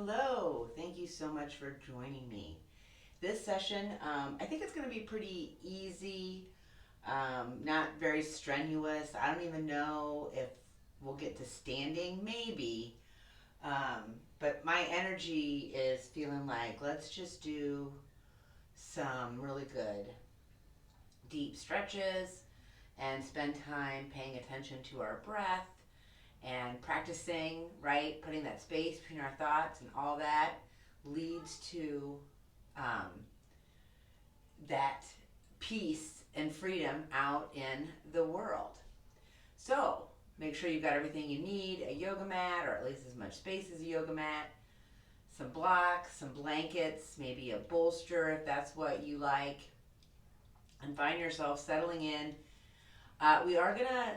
Hello, thank you so much for joining me. This session, I think it's going to be pretty easy, not very strenuous. I don't even know if we'll get to standing, maybe. But my energy is feeling like let's just do some really good deep stretches and spend time paying attention to our breath and practicing, right? Putting that space between our thoughts and all that leads to um, that peace and freedom out in the world. So make sure you've got everything you need, a yoga mat, or at least as much space as a yoga mat, some blocks, some blankets, maybe a bolster if that's what you like, and find yourself settling in. We are going to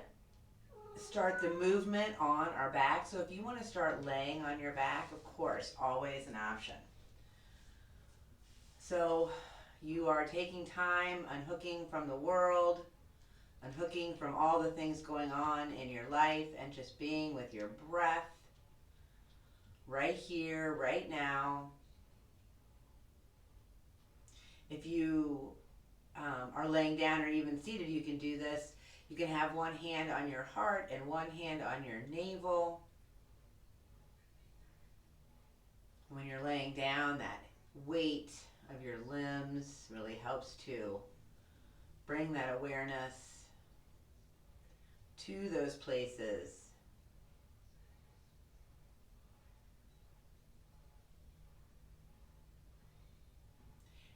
start the movement on our back. So if you want to start laying on your back, of course, always an option. So you are taking time, unhooking from the world, unhooking from all the things going on in your life, and just being with your breath right here, right now. If you are laying down or even seated, you can do this. You can have one hand on your heart and one hand on your navel. When you're laying down, that weight of your limbs really helps to bring that awareness to those places.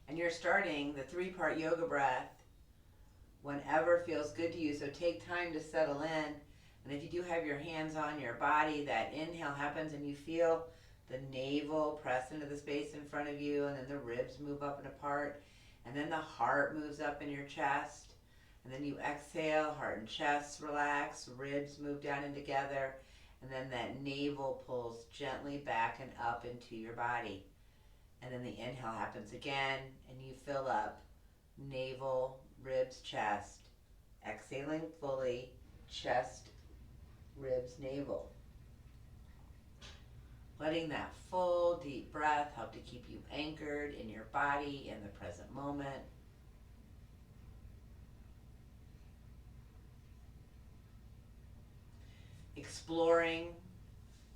And you're starting the 3-part yoga breath whenever feels good to you. So take time to settle in. And if you do have your hands on your body, that inhale happens and you feel the navel press into the space in front of you, and then the ribs move up and apart, and then the heart moves up in your chest, and then you exhale, heart and chest relax, ribs move down and together, and then that navel pulls gently back and up into your body. And then the inhale happens again, and you fill up navel, ribs, chest, exhaling fully, chest, ribs, navel. Letting that full deep breath help to keep you anchored in your body in the present moment. Exploring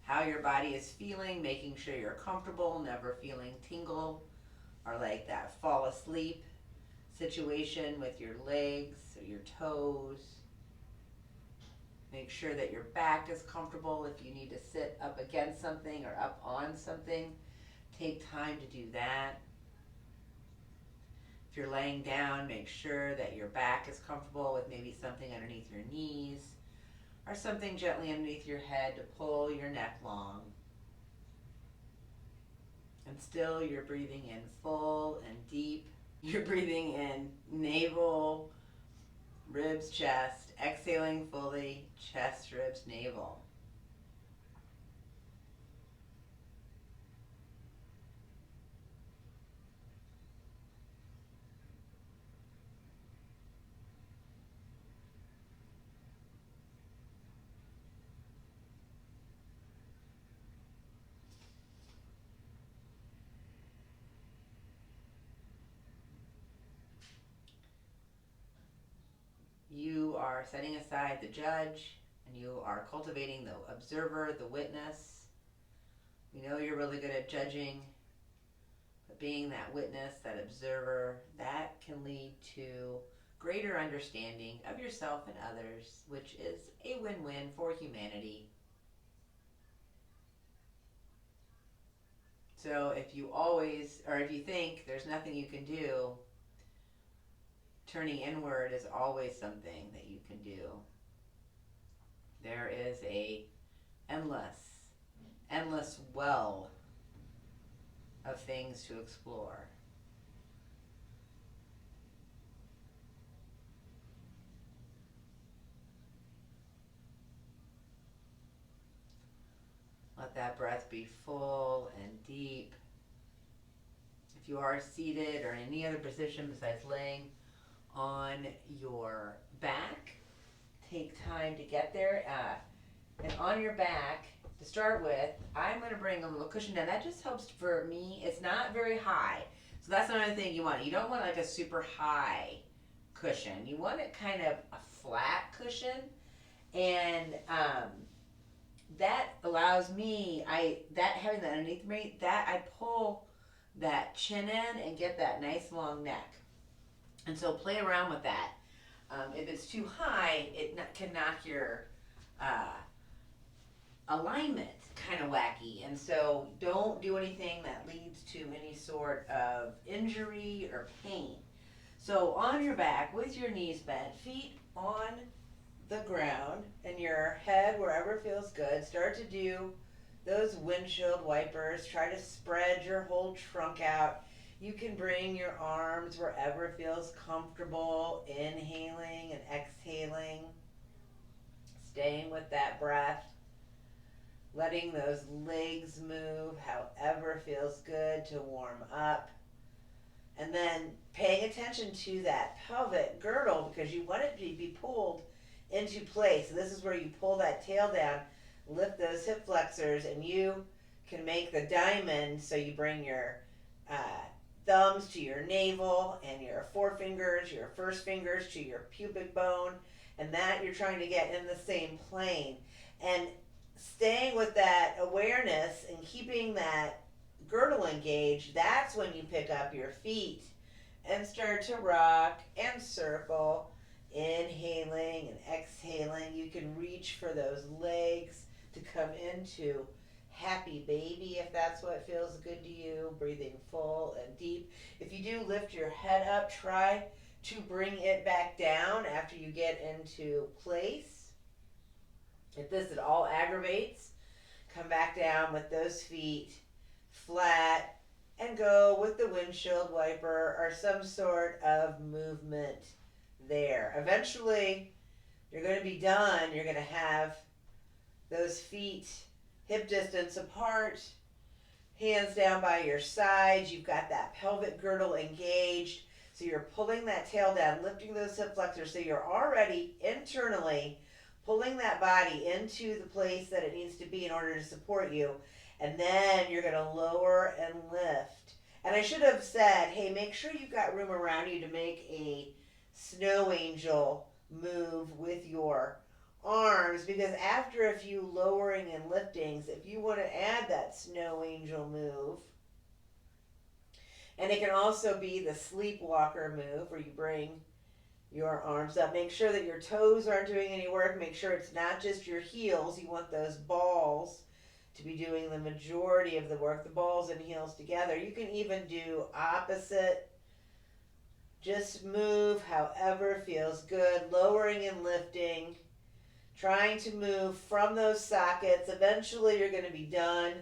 how your body is feeling, making sure you're comfortable, never feeling tingle or like that fall asleep situation with your legs or your toes. Make sure that your back is comfortable. If you need to sit up against something or up on something, take time to do that. If you're laying down, make sure that your back is comfortable with maybe something underneath your knees or something gently underneath your head to pull your neck long. And still you're breathing in full and deep. You're breathing in navel, ribs, chest, exhaling fully, chest, ribs, navel. You are setting aside the judge, and you are cultivating the observer, the witness. We know you're really good at judging, but being that witness, that observer, that can lead to greater understanding of yourself and others, which is a win-win for humanity. So if you think there's nothing you can do, turning inward is always something that you can do. There is a endless well of things to explore. Let that breath be full and deep. If you are seated or in any other position besides laying on your back, take time to get there. And on your back, to start with, I'm going to bring a little cushion down. That just helps for me. It's not very high. So that's another thing you want. You don't want like a super high cushion. You want it kind of a flat cushion. And that allows me, having that underneath me, that I pull that chin in and get that nice long neck. And so play around with that. If it's too high, it can knock your alignment kind of wacky. And so don't do anything that leads to any sort of injury or pain. So on your back with your knees bent, feet on the ground, and your head wherever feels good, start to do those windshield wipers. Try to spread your whole trunk out. You can bring your arms wherever feels comfortable, inhaling and exhaling, staying with that breath, letting those legs move however feels good to warm up. And then paying attention to that pelvic girdle, because you want it to be pulled into place. So this is where you pull that tail down, lift those hip flexors, and you can make the diamond. So you bring your thumbs to your navel and your forefingers, your first fingers to your pubic bone, and that you're trying to get in the same plane. And staying with that awareness and keeping that girdle engaged, that's when you pick up your feet and start to rock and circle, inhaling and exhaling. You can reach for those legs to come into happy baby if that's what feels good to you, breathing full and deep. If you do lift your head up, try to bring it back down after you get into place. If this at all aggravates, come back down with those feet flat and go with the windshield wiper or some sort of movement there. Eventually, you're going to be done. You're going to have those feet hip distance apart, hands down by your sides. You've got that pelvic girdle engaged. So you're pulling that tail down, lifting those hip flexors. So you're already internally pulling that body into the place that it needs to be in order to support you. And then you're going to lower and lift. And I should have said, hey, make sure you've got room around you to make a snow angel move with your arms, because after a few lowering and liftings, if you want to add that snow angel move, and it can also be the sleepwalker move where you bring your arms up. Make sure that your toes aren't doing any work. Make sure it's not just your heels. You want those balls to be doing the majority of the work, the balls and heels together. You can even do opposite. Just move however feels good, lowering and lifting, trying to move from those sockets. Eventually you're going to be done.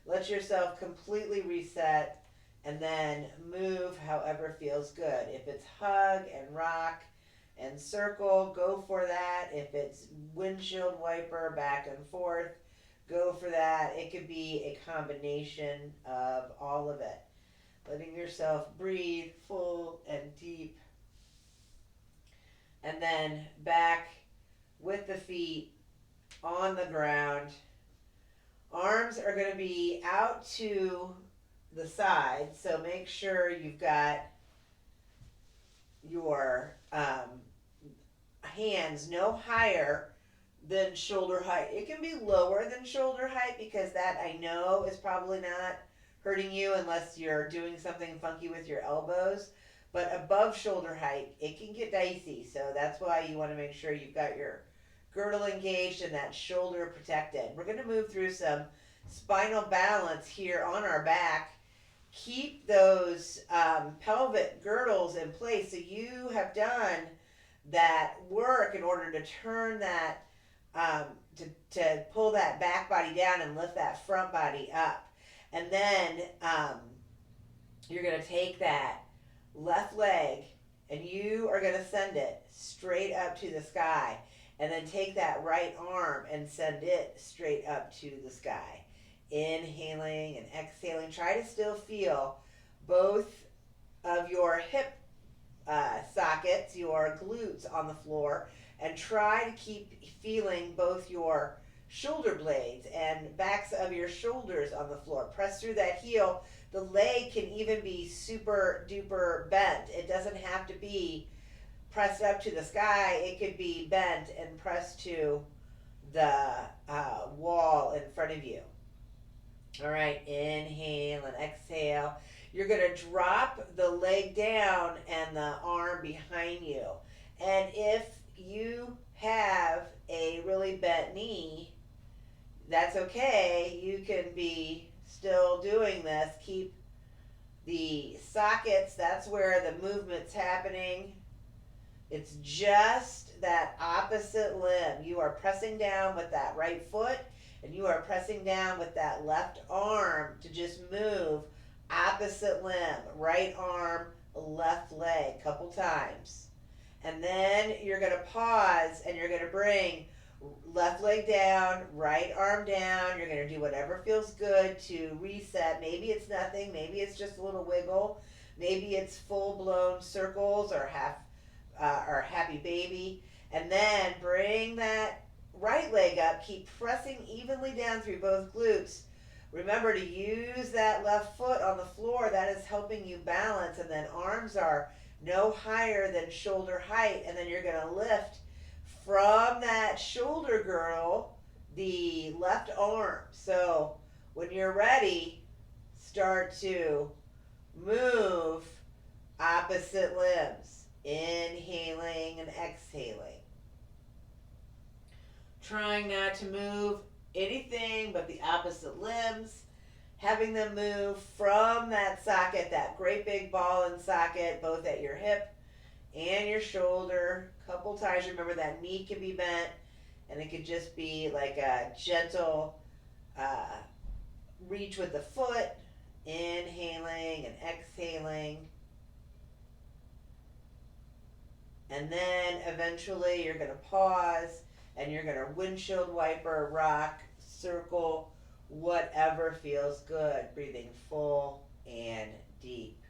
Let yourself completely reset and then move however feels good. If it's hug and rock and circle, go for that. If it's windshield wiper back and forth, go for that. It could be a combination of all of it. Letting yourself breathe full and deep. And then back with the feet on the ground. Arms are going to be out to the side, so make sure you've got your hands no higher than shoulder height. It can be lower than shoulder height because that I know is probably not hurting you unless you're doing something funky with your elbows. But above shoulder height, it can get dicey. So that's why you want to make sure you've got your girdle engaged and that shoulder protected. We're going to move through some spinal balance here on our back. Keep those pelvic girdles in place. So you have done that work in order to turn that, to pull that back body down and lift that front body up. And then you're going to take that left leg and you are going to send it straight up to the sky. And then take that right arm and send it straight up to the sky. Inhaling and exhaling. Try to still feel both of your hip sockets, your glutes on the floor, and try to keep feeling both your shoulder blades and backs of your shoulders on the floor. Press through that heel. The leg can even be super duper bent. It doesn't have to be pressed up to the sky. It could be bent and pressed to the wall in front of you. All right, inhale and exhale. You're going to drop the leg down and the arm behind you. And if you have a really bent knee, that's okay. You can be still doing this. Keep the sockets, that's where the movement's happening. It's just that opposite limb. You are pressing down with that right foot, and you are pressing down with that left arm to just move opposite limb, right arm, left leg, couple times. And then you're going to pause and you're going to bring left leg down, right arm down. You're going to do whatever feels good to reset. Maybe it's nothing. Maybe it's just a little wiggle. Maybe it's full-blown circles or happy baby. And then bring that right leg up. Keep pressing evenly down through both glutes. Remember to use that left foot on the floor. That is helping you balance. And then arms are no higher than shoulder height. And then you're going to lift from that shoulder girdle the left arm. So when you're ready, start to move opposite limbs. Inhaling and exhaling. Trying not to move anything but the opposite limbs. Having them move from that socket, that great big ball and socket, both at your hip and your shoulder. Couple times. Remember that knee can be bent, and it could just be like a gentle reach with the foot. Inhaling and exhaling. And then eventually you're going to pause and you're going to windshield wiper, rock, circle, whatever feels good. Breathing full and deep.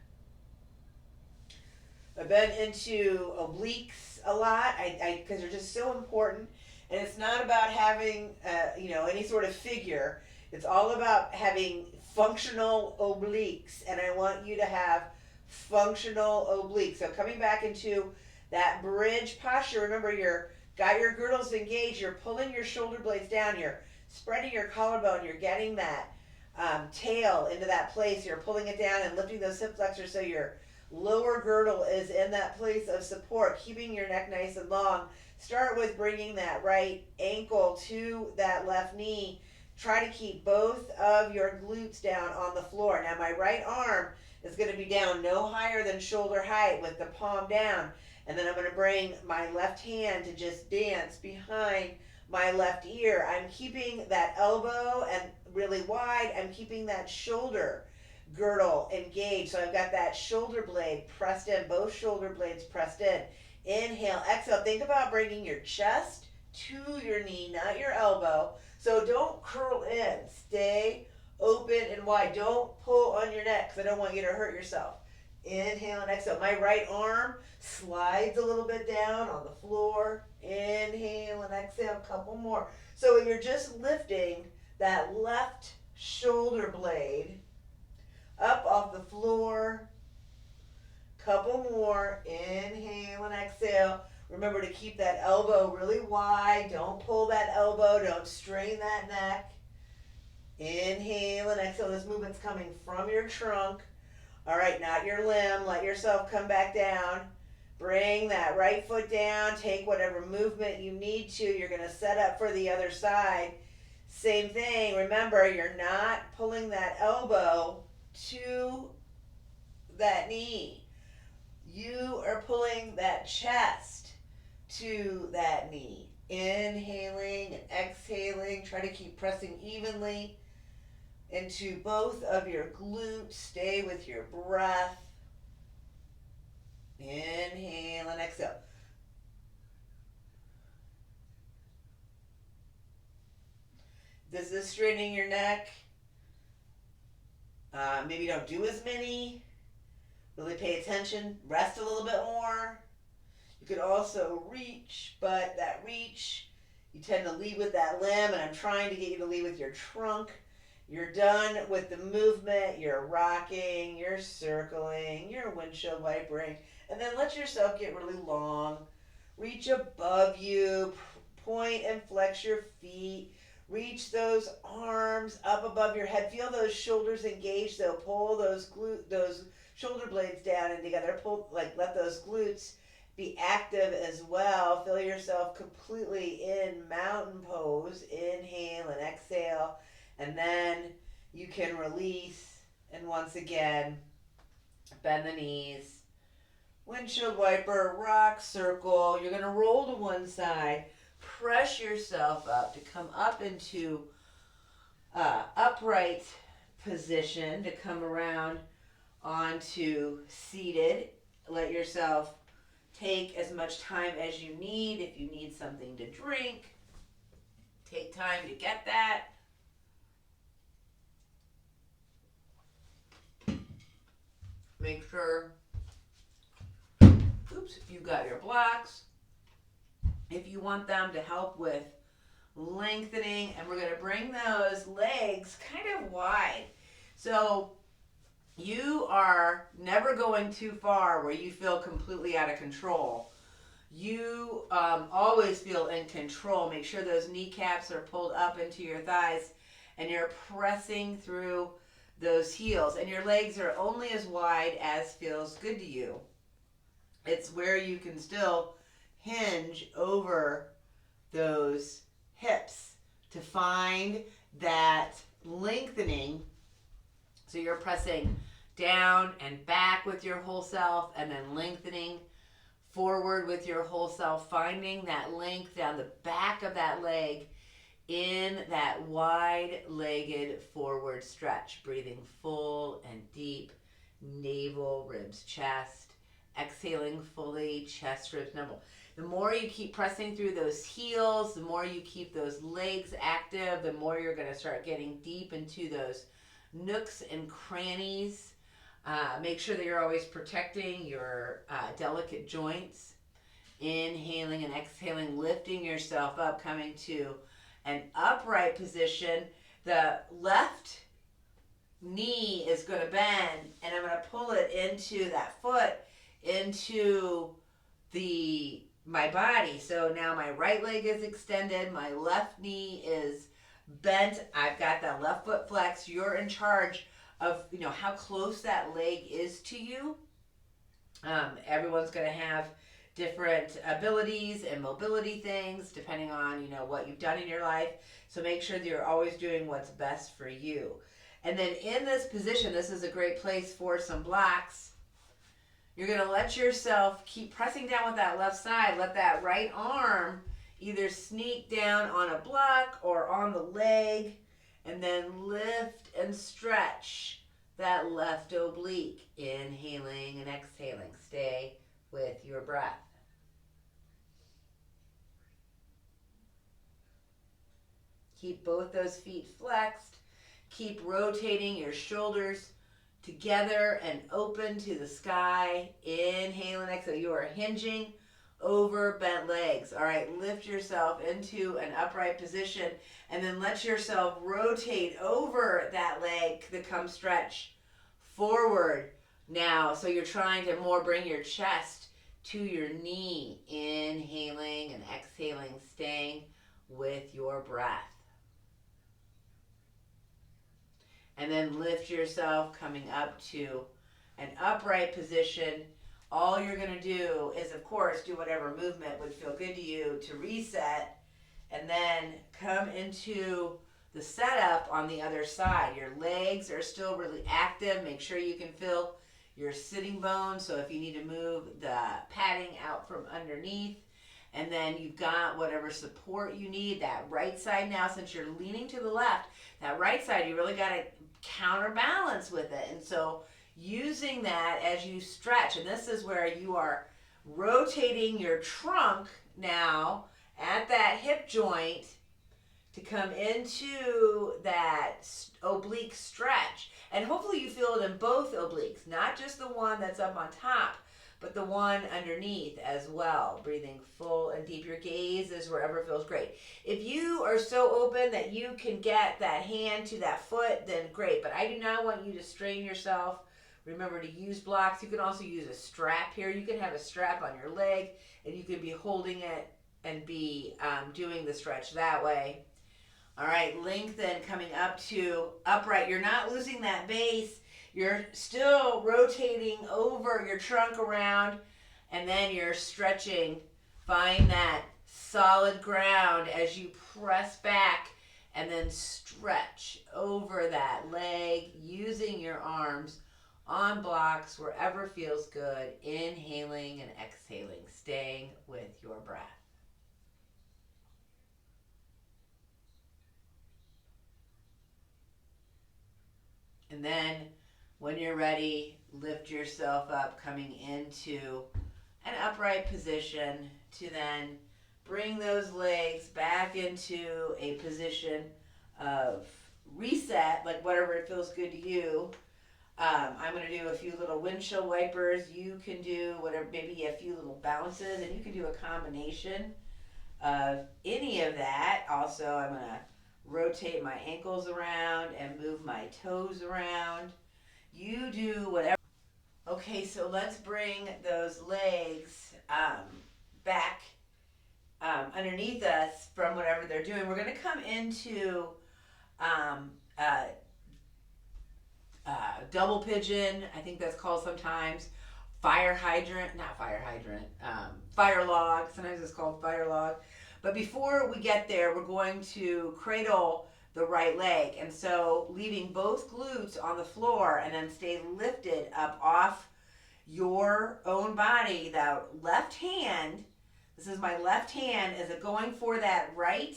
I've been into obliques a lot because they're just so important. And it's not about having any sort of figure. It's all about having functional obliques. And I want you to have functional obliques. So coming back into that bridge posture, remember you're got your girdles engaged, you're pulling your shoulder blades down, you're spreading your collarbone, you're getting that tail into that place, you're pulling it down and lifting those hip flexors so your lower girdle is in that place of support, keeping your neck nice and long. Start with bringing that right ankle to that left knee. Try to keep both of your glutes down on the floor. Now my right arm is going to be down no higher than shoulder height with the palm down. And then I'm going to bring my left hand to just dance behind my left ear. I'm keeping that elbow and really wide. I'm keeping that shoulder girdle engaged. So I've got that shoulder blade pressed in, both shoulder blades pressed in. Inhale, exhale. Think about bringing your chest to your knee, not your elbow. So don't curl in. Stay open and wide. Don't pull on your neck because I don't want you to hurt yourself. Inhale and exhale. My right arm slides a little bit down on the floor. Inhale and exhale. A couple more. So you're just lifting that left shoulder blade up off the floor. Couple more. Inhale and exhale. Remember to keep that elbow really wide. Don't pull that elbow. Don't strain that neck. Inhale and exhale. This movement's coming from your trunk. All right, not your limb. Let yourself come back down. Bring that right foot down. Take whatever movement you need to. You're going to set up for the other side. Same thing. Remember, you're not pulling that elbow to that knee. You are pulling that chest to that knee. Inhaling and exhaling. Try to keep pressing evenly into both of your glutes. Stay with your breath. Inhale and exhale. This is straining your neck. Maybe don't do as many. Really pay attention. Rest a little bit more. You could also reach, but that reach You tend to lead with that limb, and I'm trying to get you to lead with your trunk. You're done with the movement. You're rocking, you're circling, you're windshield wipering, and then let yourself get really long. Reach above you, point and flex your feet. Reach those arms up above your head. Feel those shoulders engaged. So pull those shoulder blades down and together. Pull, like, let those glutes be active as well. Feel yourself completely in mountain pose. Inhale and exhale, and then you can release. And once again, bend the knees. Windshield wiper, rock, circle. You're going to roll to one side. Press yourself up to come up into upright position, to come around onto seated. Let yourself take as much time as you need. If you need something to drink, take time to get that. Make sure, you've got your blocks. If you want them to help with lengthening, and we're going to bring those legs kind of wide. So you are never going too far where you feel completely out of control. You always feel in control. Make sure those kneecaps are pulled up into your thighs, and you're pressing through those heels, and your legs are only as wide as feels good to you. It's where you can still hinge over those hips to find that lengthening. So you're pressing down and back with your whole self, and then lengthening forward with your whole self, finding that length down the back of that leg in that wide-legged forward stretch. Breathing full and deep, navel, ribs, chest. Exhaling fully, chest, ribs, navel. The more you keep pressing through those heels, the more you keep those legs active, the more you're going to start getting deep into those nooks and crannies. Make sure that you're always protecting your delicate joints. Inhaling and exhaling, lifting yourself up, coming to an upright position. The left knee is going to bend, and I'm going to pull it into that foot, into my body. So now my right leg is extended, my left knee is bent, I've got that left foot flexed. You're in charge of how close that leg is to you. Everyone's going to have different abilities and mobility things depending on what you've done in your life. So make sure that you're always doing what's best for you. And then in this position, this is a great place for some blocks. You're going to let yourself keep pressing down with that left side. Let that right arm either sneak down on a block or on the leg, and then lift and stretch that left oblique. Inhaling and exhaling. Stay with your breath. Keep both those feet flexed. Keep rotating your shoulders together and open to the sky. Inhale and exhale. You are hinging over bent legs. All right, lift yourself into an upright position, and then let yourself rotate over that leg to come stretch forward now. So you're trying to more bring your chest to your knee. Inhaling and exhaling, staying with your breath. And then lift yourself, coming up to an upright position. All you're going to do is, of course, do whatever movement would feel good to you to reset, and then come into the setup on the other side. Your legs are still really active. Make sure you can feel your sitting bones. So if you need to move the padding out from underneath, and then you've got whatever support you need. That right side now, since you're leaning to the left, that right side, you really got to counterbalance with it. And so using that as you stretch, and this is where you are rotating your trunk now at that hip joint to come into that oblique stretch. And hopefully you feel it in both obliques, not just the one that's up on top, but the one underneath as well. Breathing full and deep. Your gaze is wherever feels great. If you are so open that you can get that hand to that foot, then great. But I do not want you to strain yourself. Remember to use blocks. You can also use a strap here. You can have a strap on your leg, and you can be holding it and be doing the stretch that way. All right, lengthen coming up to upright. You're not losing that base. You're still rotating over your trunk around, and then you're stretching. Find that solid ground as you press back and then stretch over that leg using your arms on blocks wherever feels good. Inhaling and exhaling, staying with your breath. And then when you're ready, lift yourself up, coming into an upright position to then bring those legs back into a position of reset, like whatever it feels good to you. I'm going to do a few little windshield wipers. You can do whatever, maybe a few little bounces, and you can do a combination of any of that. Also, I'm going to rotate my ankles around and move my toes around. You do whatever. Okay, so let's bring those legs back underneath us from whatever they're doing. We're going to come into double pigeon, I think that's called sometimes. Fire log. Sometimes it's called fire log. But before we get there, we're going to cradle the right leg. And so leaving both glutes on the floor and then stay lifted up off your own body. That left hand, this is my left hand, is it going for that right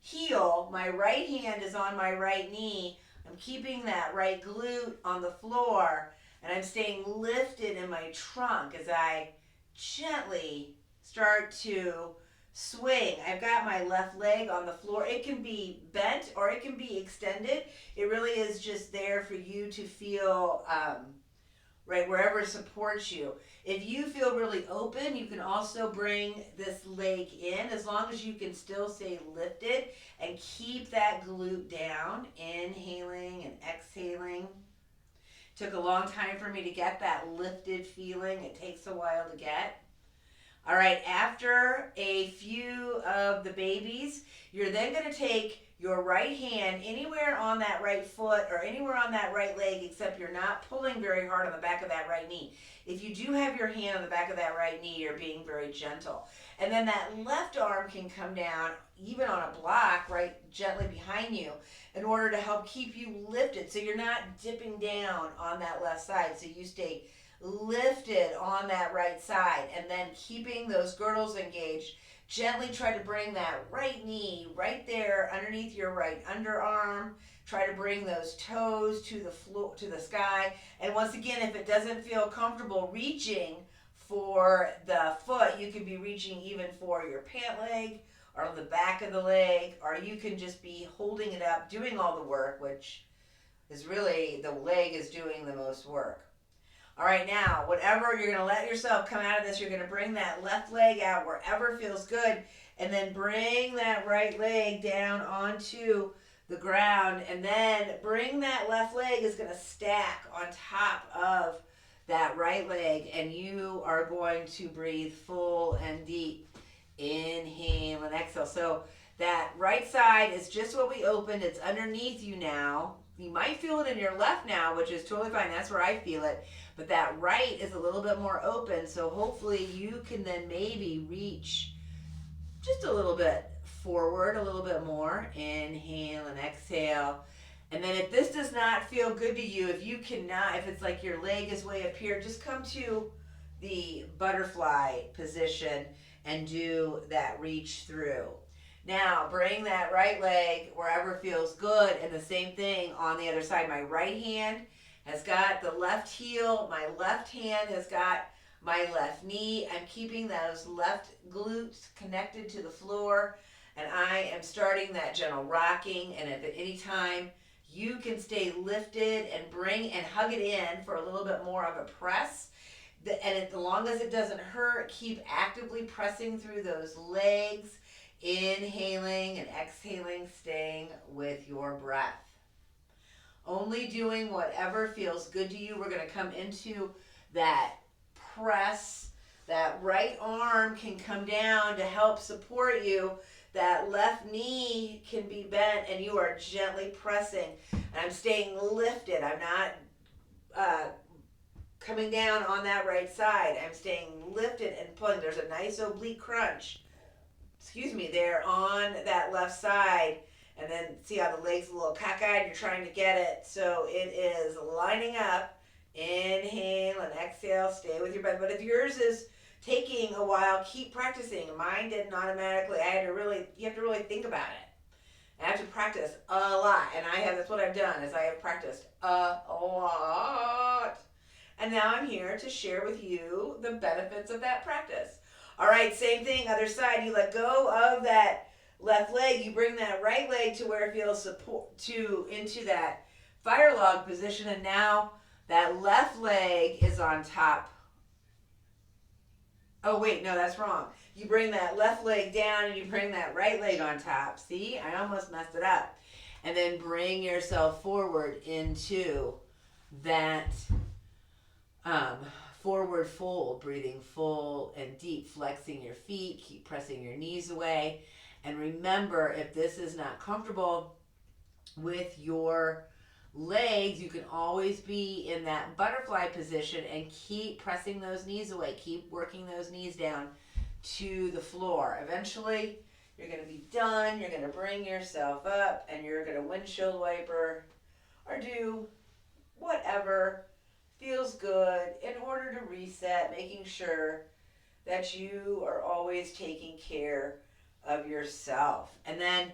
heel. My right hand is on my right knee. I'm keeping that right glute on the floor, and I'm staying lifted in my trunk as I gently start to swing. I've got my left leg on the floor. It can be bent or it can be extended. It really is just there for you to feel right wherever supports you. If you feel really open, you can also bring this leg in as long as you can still stay lifted and keep that glute down. Inhaling and exhaling. Took a long time for me to get that lifted feeling. It takes a while to get. All right, after a few of the babies, you're then going to take your right hand anywhere on that right foot or anywhere on that right leg, except you're not pulling very hard on the back of that right knee. If you do have your hand on the back of that right knee, you're being very gentle. And then that left arm can come down, even on a block, right gently behind you, in order to help keep you lifted. So you're not dipping down on that left side. So you stay lifted on that right side, and then keeping those girdles engaged. Gently try to bring that right knee right there underneath your right underarm. Try to bring those toes to the floor, to the sky. And once again, if it doesn't feel comfortable reaching for the foot, you could be reaching even for your pant leg or the back of the leg, or you can just be holding it up, doing all the work, which is really the leg is doing the most work. All right, now, whatever, you're going to let yourself come out of this. You're going to bring that left leg out wherever feels good, and then bring that right leg down onto the ground, and then bring that left leg is going to stack on top of that right leg, and you are going to breathe full and deep. Inhale and exhale. So that right side is just what we opened. It's underneath you now. You might feel it in your left now, which is totally fine. That's where I feel it. But that right is a little bit more open, so hopefully you can then maybe reach just a little bit forward, a little bit more. Inhale and exhale. And then if this does not feel good to you, if you cannot, if it's like your leg is way up here, just come to the butterfly position and do that reach through. Now, bring that right leg wherever feels good, and the same thing on the other side. My right hand has got the left heel. My left hand has got my left knee. I'm keeping those left glutes connected to the floor, and I am starting that gentle rocking. And if at any time you can stay lifted and bring and hug it in for a little bit more of a press, And as long as it doesn't hurt, keep actively pressing through those legs, inhaling and exhaling, staying with your breath. Only doing whatever feels good to you. We're going to come into that press. That right arm can come down to help support you. That left knee can be bent, and you are gently pressing. And I'm staying lifted. I'm not coming down on that right side. I'm staying lifted and pulling. There's a nice oblique crunch. There on that left side. And then see how the leg's a little cockeyed? You're trying to get it. So it is lining up. Inhale and exhale. Stay with your breath. But if yours is taking a while, keep practicing. Mine didn't automatically. You have to really think about it. I have to practice a lot. And that's what I've done, is I have practiced a lot. And now I'm here to share with you the benefits of that practice. All right, same thing, other side. You let go of that left leg. You bring that right leg to where it feels into that fire log position. And now that left leg is on top. Oh, wait, no, that's wrong. You bring that left leg down and you bring that right leg on top. See, I almost messed it up. And then bring yourself forward into that forward fold, breathing full and deep, flexing your feet, keep pressing your knees away. And remember, if this is not comfortable with your legs, you can always be in that butterfly position and keep pressing those knees away. Keep working those knees down to the floor. Eventually, you're going to be done. You're going to bring yourself up and you're going to windshield wiper or do whatever feels good in order to reset, making sure that you are always taking care of yourself. And then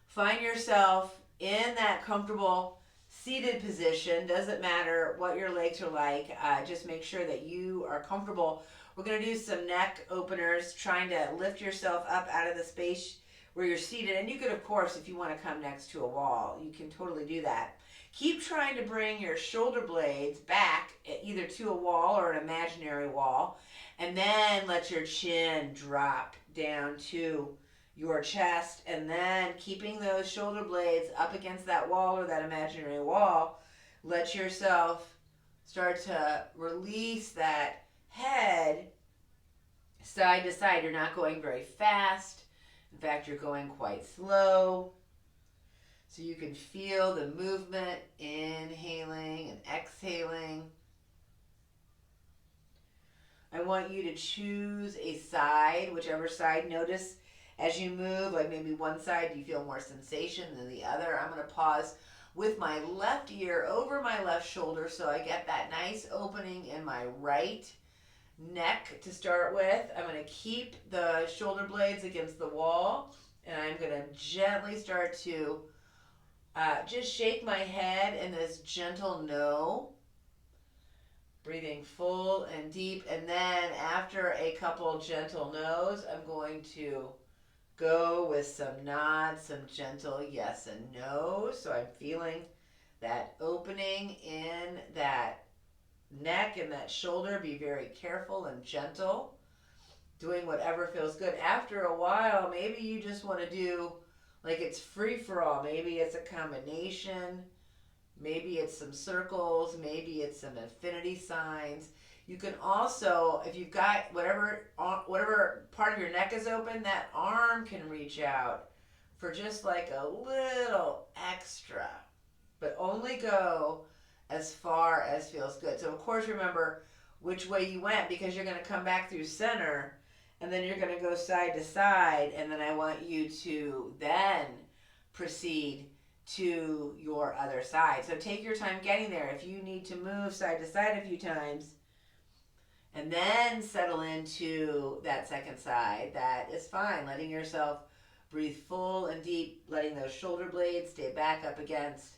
find yourself in that comfortable seated position. Doesn't matter what your legs are like. Just make sure that you are comfortable. We're going to do some neck openers, trying to lift yourself up out of the space where you're seated. And you could, of course, if you want to come next to a wall, you can totally do that. Keep trying to bring your shoulder blades back either to a wall or an imaginary wall. And then let your chin drop down to your chest. And then keeping those shoulder blades up against that wall or that imaginary wall, let yourself start to release that head side to side. You're not going very fast. In fact, you're going quite slow. So you can feel the movement, inhaling and exhaling. I want you to choose a side, whichever side. Notice as you move, like maybe one side you feel more sensation than the other. I'm going to pause with my left ear over my left shoulder so I get that nice opening in my right neck to start with. I'm going to keep the shoulder blades against the wall, and I'm going to gently start to just shake my head in this gentle no. Breathing full and deep. And then after a couple gentle no's, I'm going to go with some nods, some gentle yes and no. So I'm feeling that opening in that neck and that shoulder. Be very careful and gentle. Doing whatever feels good. After a while, maybe you just want to do like it's free for all. Maybe it's a combination. Maybe it's some circles. Maybe it's some infinity signs. You can also, if you've got whatever part of your neck is open, that arm can reach out for just like a little extra. But only go as far as feels good. So of course remember which way you went, because you're going to come back through center. And then you're going to go side to side, and then I want you to then proceed to your other side. So take your time getting there. If you need to move side to side a few times and then settle into that second side, that is fine. Letting yourself breathe full and deep, letting those shoulder blades stay back up against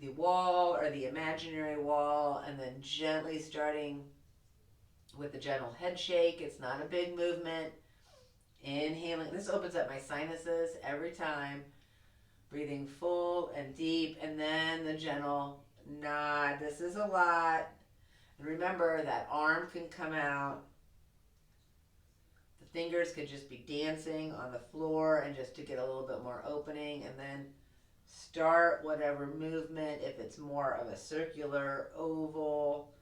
the wall or the imaginary wall, and then gently starting with a gentle head shake. It's not a big movement. Inhaling. This opens up my sinuses every time. Breathing full and deep, and then the gentle nod. This is a lot. And remember that arm can come out. The fingers could just be dancing on the floor and just to get a little bit more opening, and then start whatever movement, if it's more of a circular, oval,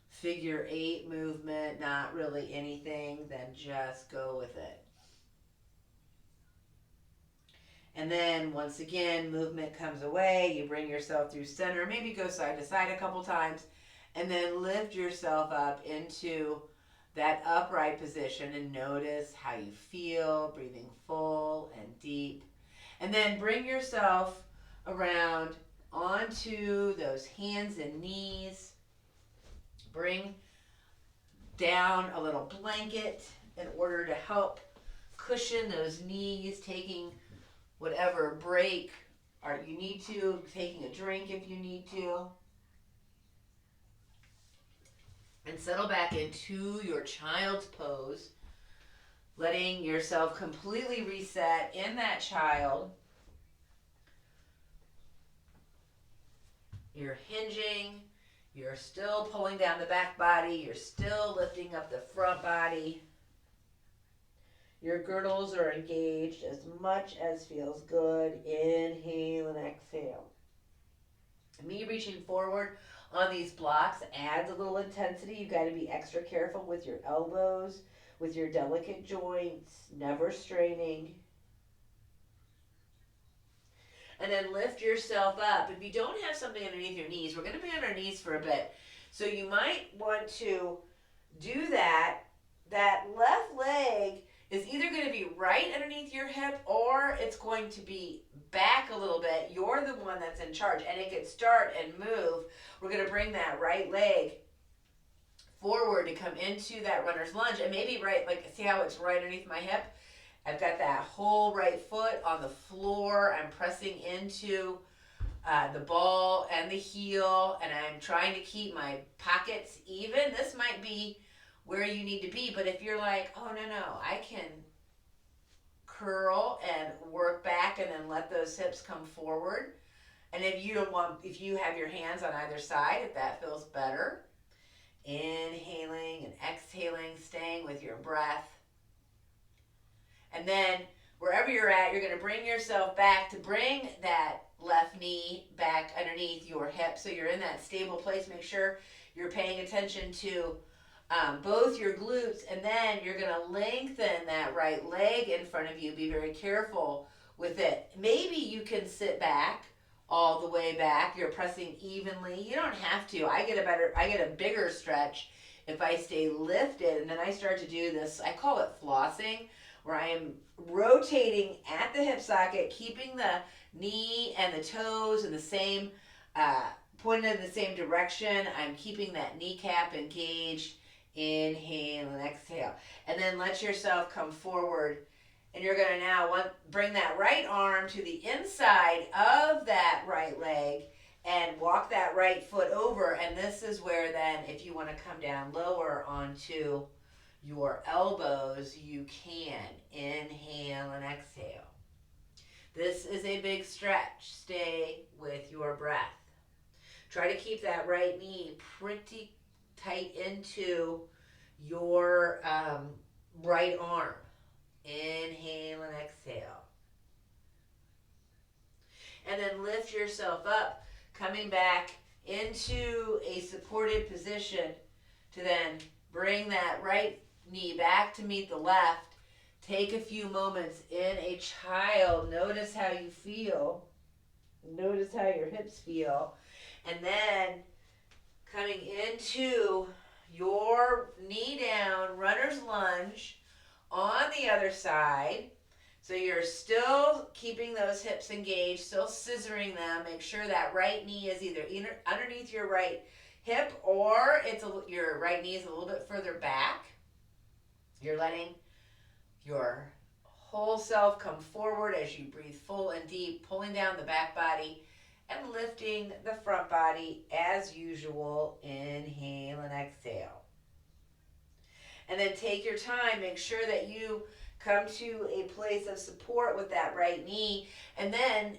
figure 8 movement, not really anything, then just go with it. And then once again, movement comes away, you bring yourself through center, maybe go side to side a couple times, and then lift yourself up into that upright position and notice how you feel, breathing full and deep. And then bring yourself around onto those hands and knees. Bring down a little blanket in order to help cushion those knees, taking whatever break or you need to, taking a drink if you need to. And settle back into your child's pose, letting yourself completely reset in that child. You're hinging, you're still pulling down the back body, you're still lifting up the front body. Your girdles are engaged as much as feels good. Inhale and exhale. Me reaching forward on these blocks adds a little intensity. You've got to be extra careful with your elbows, with your delicate joints, never straining. And then lift yourself up. If you don't have something underneath your knees, we're going to be on our knees for a bit. So you might want to do that. That left leg is either going to be right underneath your hip or it's going to be back a little bit. You're the one that's in charge, and it could start and move. We're going to bring that right leg forward to come into that runner's lunge, and maybe right, like, see how it's right underneath my hip? I've got that whole right foot on the floor. I'm pressing into the ball and the heel, and I'm trying to keep my pockets even. This might be where you need to be, but if you're like, oh, no, I can curl and work back and then let those hips come forward. And if you have your hands on either side, if that feels better, inhaling and exhaling, staying with your breath. And then wherever you're at, you're going to bring yourself back to bring that left knee back underneath your hip. So you're in that stable place. Make sure you're paying attention to both your glutes, and then you're going to lengthen that right leg in front of you. Be very careful with it. Maybe you can sit back all the way back. You're pressing evenly. You don't have to. I get a bigger stretch if I stay lifted, and then I start to do this, I call it flossing, where I am rotating at the hip socket, keeping the knee and the toes in the same, pointed in the same direction. I'm keeping that kneecap engaged. Inhale and exhale. And then let yourself come forward. And you're going to now bring that right arm to the inside of that right leg and walk that right foot over. And this is where then, if you want to come down lower onto your elbows, you can. Inhale and exhale. This is a big stretch. Stay with your breath. Try to keep that right knee pretty tight into your right arm. Inhale and exhale. And then lift yourself up, coming back into a supported position to then bring that right knee back to meet the left. Take a few moments in a child. Notice how you feel. Notice how your hips feel. And then coming into your knee down, runner's lunge on the other side. So you're still keeping those hips engaged, still scissoring them. Make sure that right knee is either underneath your right hip or your right knee is a little bit further back. You're letting your whole self come forward as you breathe full and deep, pulling down the back body and lifting the front body as usual. Inhale and exhale. And then take your time. Make sure that you come to a place of support with that right knee. And then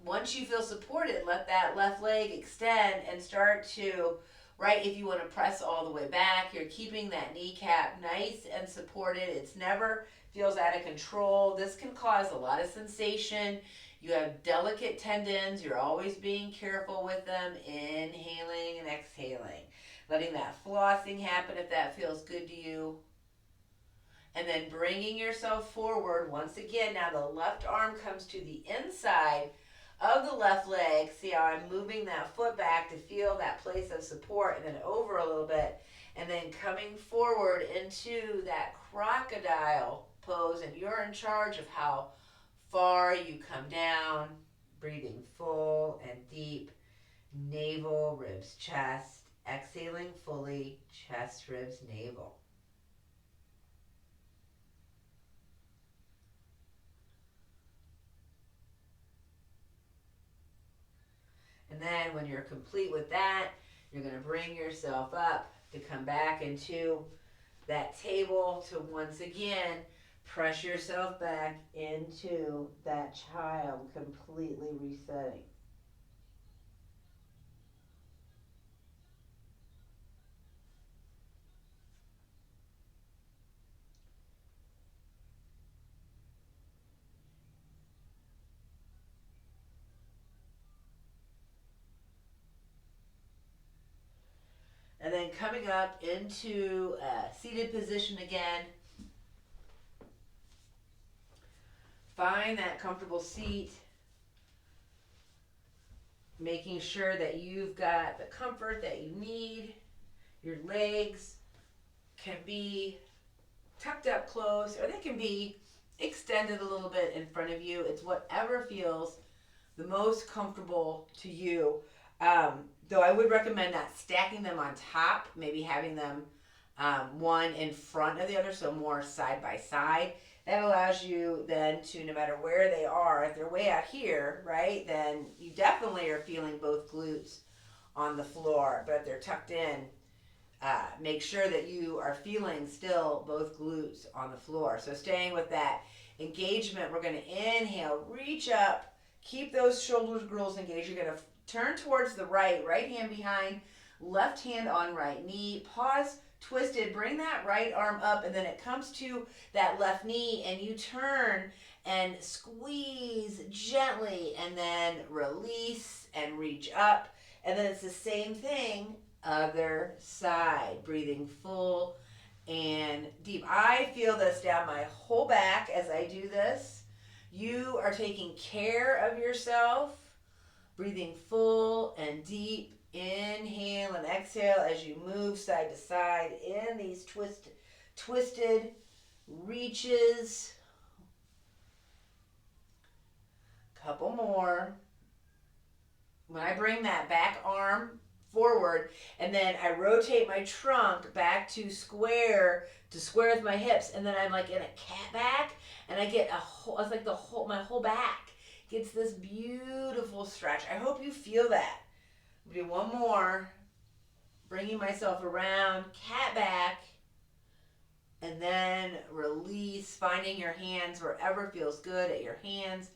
once you feel supported, let that left leg extend and start to right? If you want to press all the way back, you're keeping that kneecap nice and supported. It's never feels out of control. This can cause a lot of sensation. You have delicate tendons. You're always being careful with them, inhaling and exhaling. Letting that flossing happen if that feels good to you. And then bringing yourself forward once again. Now the left arm comes to the inside of the left leg. See how I'm moving that foot back to feel that place of support, and then over a little bit, and then coming forward into that crocodile pose, and you're in charge of how far you come down, breathing full and deep, navel, ribs, chest, exhaling fully, chest, ribs, navel. And then when you're complete with that, you're going to bring yourself up to come back into that table to once again press yourself back into that child, completely resetting. And then coming up into a seated position again. Find that comfortable seat. Making sure that you've got the comfort that you need. Your legs can be tucked up close, or they can be extended a little bit in front of you. It's whatever feels the most comfortable to you. Though I would recommend not stacking them on top, maybe having them one in front of the other, so more side by side. That allows you then to, no matter where they are, if they're way out here, right, then you definitely are feeling both glutes on the floor. But if they're tucked in, make sure that you are feeling still both glutes on the floor. So staying with that engagement, we're going to inhale, reach up, keep those shoulders, girdles engaged. You're going to turn towards the right hand behind, left hand on right knee, pause, twisted, bring that right arm up, and then it comes to that left knee, and you turn and squeeze gently, and then release and reach up, and then it's the same thing, other side, breathing full and deep. I feel this down my whole back as I do this. You are taking care of yourself. Breathing full and deep, inhale and exhale as you move side to side in these twisted reaches. Couple more. When I bring that back arm forward and then I rotate my trunk back to square with my hips, and then I'm like in a cat back, and I get a whole, it's like my whole back gets this beautiful stretch. I hope you feel that. I'll do one more. Bringing myself around, cat back, and then release, finding your hands wherever feels good at your hands.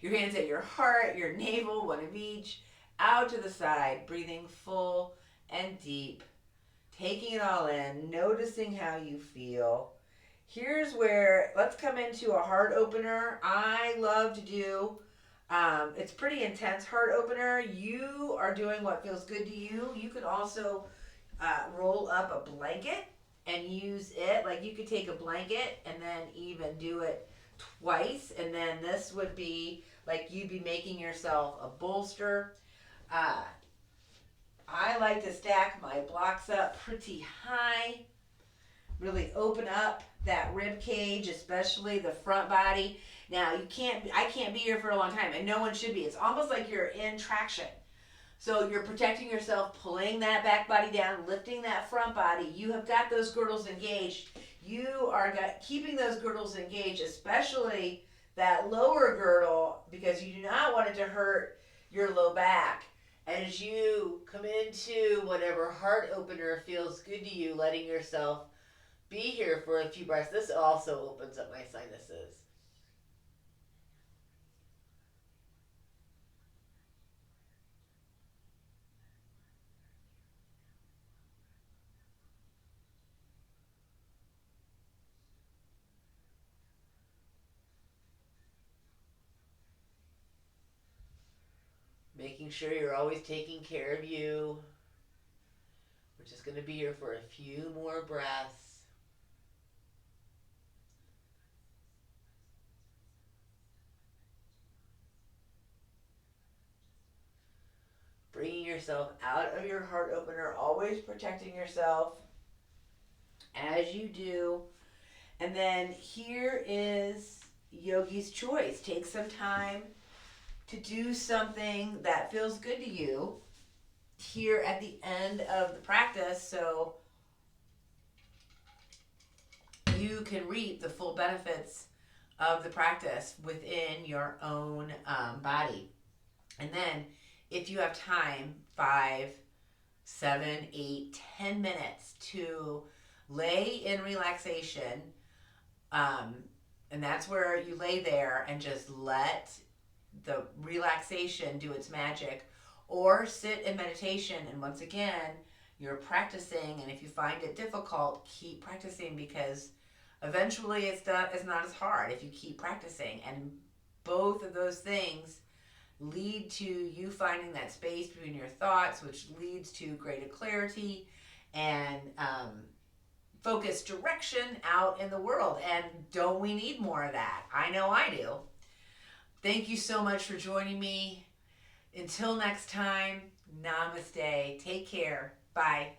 Your hands at your heart, your navel, one of each. Out to the side, breathing full and deep. Taking it all in, noticing how you feel. Here's where, let's come into a heart opener. I love to do, it's pretty intense heart opener. You are doing what feels good to you. You can also roll up a blanket and use it. Like you could take a blanket and then even do it twice. And then this would be like you'd be making yourself a bolster. I like to stack my blocks up pretty high. Really open up that rib cage, especially the front body. Now I can't be here for a long time, and no one should be. It's almost like you're in traction. So you're protecting yourself, pulling that back body down, lifting that front body. You have got those girdles engaged. You are keeping those girdles engaged, especially that lower girdle, because you do not want it to hurt your low back. As you come into whatever heart opener feels good to you, letting yourself be here for a few breaths. This also opens up my sinuses. Making sure you're always taking care of you. We're just going to be here for a few more breaths. Bringing yourself out of your heart opener, always protecting yourself as you do. And then here is Yogi's choice. Take some time to do something that feels good to you here at the end of the practice, so you can reap the full benefits of the practice within your own body. And then if you have time, 5, 7, 8, 10 minutes to lay in relaxation, and that's where you lay there and just let the relaxation do its magic, or sit in meditation. And once again, you're practicing, and if you find it difficult, keep practicing, because eventually it's not as hard if you keep practicing. And both of those things lead to you finding that space between your thoughts, which leads to greater clarity and focused direction out in the world. And don't we need more of that? I know I do. Thank you so much for joining me. Until next time, namaste. Take care. Bye.